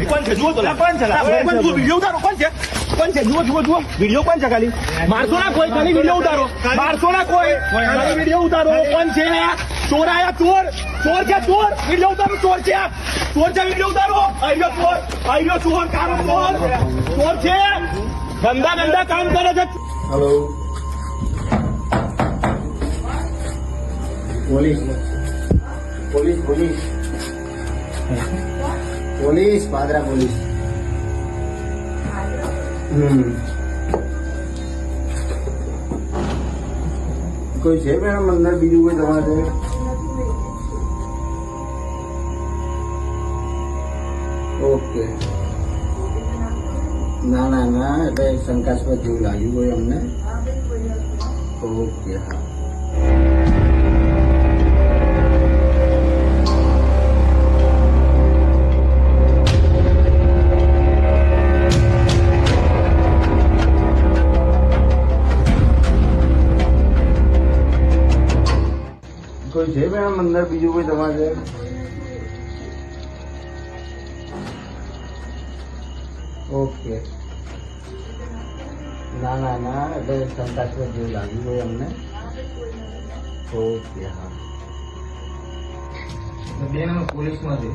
કોણ છે જુઓ તો કોણ છે વિડીયો ઉતારો કોણ છે જુઓ વિડીયો કોણ છે ખાલી મારશો ના કોઈ ખાલી વિડીયો ઉતારો મારશો ના કોઈ ખાલી વિડીયો ઉતારો કોણ છે ચોર આયા ચોર છે ચોર વિડીયો ઉતારો ચોર છે વિડીયો ઉતારો આઈયો ચોર કારો ચોર છે ગંદા કામ કરે છે. Hello police Padra police. કોઈ છે મેડમ અંદર બીજું કોઈ તમારે? ઓકે ના એટલે શંકાસ્પદ જેવું લાગ્યું કોઈ અમને. ઓકે હા કોઈ છે મેડમ અંદર બીજું કોઈ તમારે? ઓકે ના એટલે શંકાસ્પદ જેવું લાગ્યું કોઈ અમને. ઓકે હા બે નંબર પોલીસમાં છે.